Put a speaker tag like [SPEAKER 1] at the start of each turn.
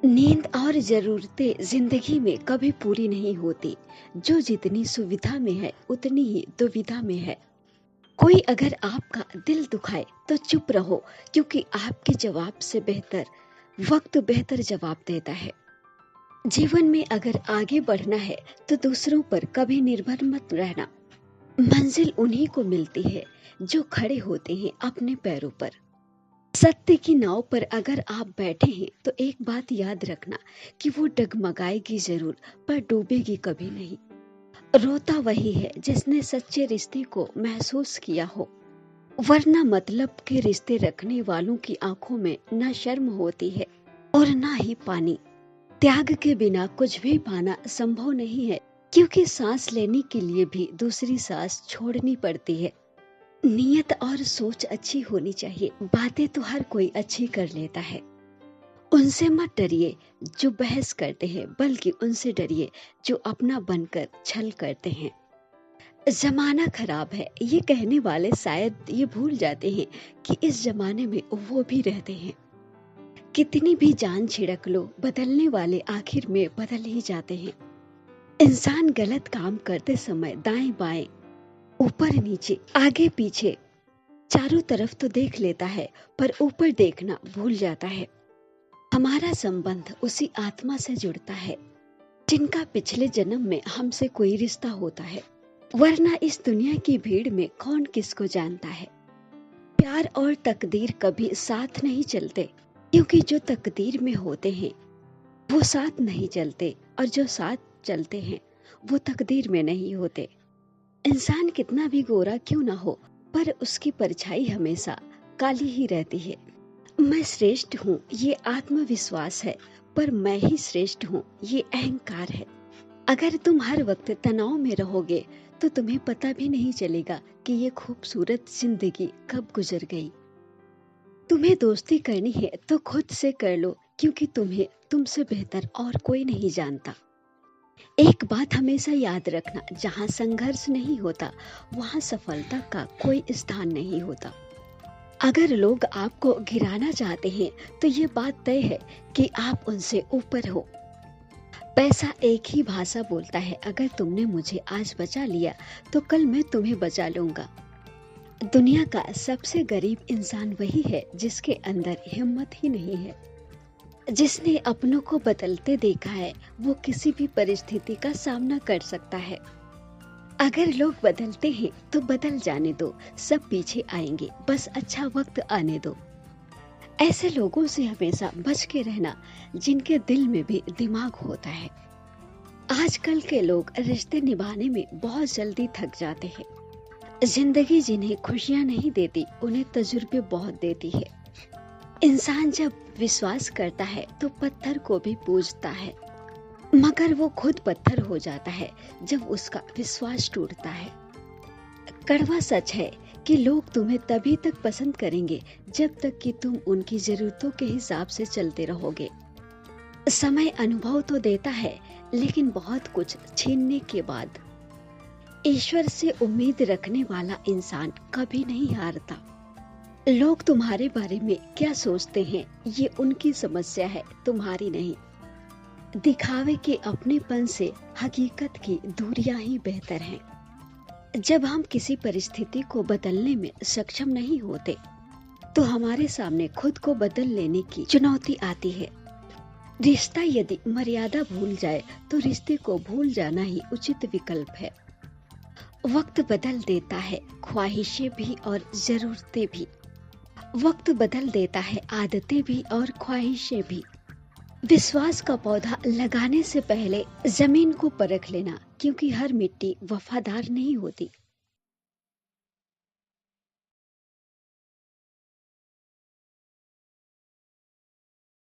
[SPEAKER 1] नींद और ज़रूरतें ज़िंदगी में कभी पूरी नहीं होती। जो जितनी सुविधा में है, उतनी ही दुविधा में है। कोई अगर आपका दिल दुखाए तो चुप रहो, क्योंकि आपके जवाब से बेहतर वक्त बेहतर जवाब देता है। जीवन में अगर आगे बढ़ना है तो दूसरों पर कभी निर्भर मत रहना। मंजिल उन्हीं को मिलती है जो खड़े होते हैं अपने पैरों पर। सत्य की नाव पर अगर आप बैठे हैं तो एक बात याद रखना कि वो डगमगाएगी जरूर, पर डूबेगी कभी नहीं। रोता वही है जिसने सच्चे रिश्ते को महसूस किया हो, वरना मतलब के रिश्ते रखने वालों की आंखों में ना शर्म होती है और ना ही पानी। त्याग के बिना कुछ भी पाना संभव नहीं है, क्योंकि सांस लेने के लिए भी दूसरी सांस छोड़नी पड़ती है। नियत और सोच अच्छी होनी चाहिए। बातें तो हर कोई अच्छी कर लेता है। उनसे मत डरिए जो बहस करते हैं, बल्कि उनसे डरिए जो अपना बनकर छल करते हैं। जमाना खराब है, ये कहने वाले शायद ये भूल जाते हैं कि इस जमाने में वो भी रहते हैं। कितनी भी जान छिड़क लो, बदलने वाले आखिर में बदल ही जाते हैं। इंसान गलत काम करते समय दाएं बाएं, ऊपर नीचे, आगे पीछे, चारों तरफ तो देख लेता है, पर ऊपर देखना भूल जाता है। हमारा संबंध उसी आत्मा से जुड़ता है जिनका पिछले जन्म में हमसे कोई रिश्ता होता है, वरना इस दुनिया की भीड़ में कौन किसको जानता है। प्यार और तकदीर कभी साथ नहीं चलते, क्योंकि जो तकदीर में होते हैं वो साथ नहीं चलते, और जो साथ चलते हैं वो तकदीर में नहीं होते। इंसान कितना भी गोरा क्यों ना हो, पर उसकी परछाई हमेशा काली ही रहती है। मैं श्रेष्ठ हूँ ये आत्मविश्वास है, पर मैं ही श्रेष्ठ हूँ ये अहंकार है। अगर तुम हर वक्त तनाव में रहोगे तो तुम्हें पता भी नहीं चलेगा कि ये खूबसूरत जिंदगी कब गुजर गई। तुम्हें दोस्ती करनी है तो खुद से कर लो, क्योंकि तुम्हें तुमसे बेहतर और कोई नहीं जानता। एक बात हमेशा याद रखना, जहाँ संघर्ष नहीं होता वहाँ सफलता का कोई स्थान नहीं होता। अगर लोग आपको गिराना चाहते हैं तो ये बात तय है कि आप उनसे ऊपर हो। पैसा एक ही भाषा बोलता है, अगर तुमने मुझे आज बचा लिया तो कल मैं तुम्हें बचा लूंगा। दुनिया का सबसे गरीब इंसान वही है जिसके अंदर हिम्मत ही नहीं है। जिसने अपनों को बदलते देखा है वो किसी भी परिस्थिति का सामना कर सकता है। अगर लोग बदलते हैं तो बदल जाने दो, सब पीछे आएंगे, बस अच्छा वक्त आने दो। ऐसे लोगों से हमेशा बच के रहना जिनके दिल में भी दिमाग होता है। आजकल के लोग रिश्ते निभाने में बहुत जल्दी थक जाते हैं। जिंदगी जिन्हें खुशियां नहीं देती उन्हें तजुर्बे बहुत देती है। इंसान जब विश्वास करता है तो पत्थर को भी पूजता है, मगर वो खुद पत्थर हो जाता है जब उसका विश्वास टूटता है। कड़वा सच है कि लोग तुम्हें तभी तक पसंद करेंगे जब तक कि तुम उनकी जरूरतों के हिसाब से चलते रहोगे। समय अनुभव तो देता है, लेकिन बहुत कुछ छीनने के बाद। ईश्वर से उम्मीद रखने वाला इंसान कभी नहीं हारता। लोग तुम्हारे बारे में क्या सोचते हैं ये उनकी समस्या है, तुम्हारी नहीं। दिखावे के अपनेपन से हकीकत की दूरियां ही बेहतर हैं। जब हम किसी परिस्थिति को बदलने में सक्षम नहीं होते तो हमारे सामने खुद को बदल लेने की चुनौती आती है। रिश्ता यदि मर्यादा भूल जाए तो रिश्ते को भूल जाना ही उचित विकल्प है। वक्त बदल देता है ख्वाहिशें भी और जरूरतें भी। वक्त बदल देता है आदतें भी और ख्वाहिशें भी। विश्वास का पौधा लगाने से पहले जमीन को परख लेना, क्योंकि हर मिट्टी वफादार नहीं होती।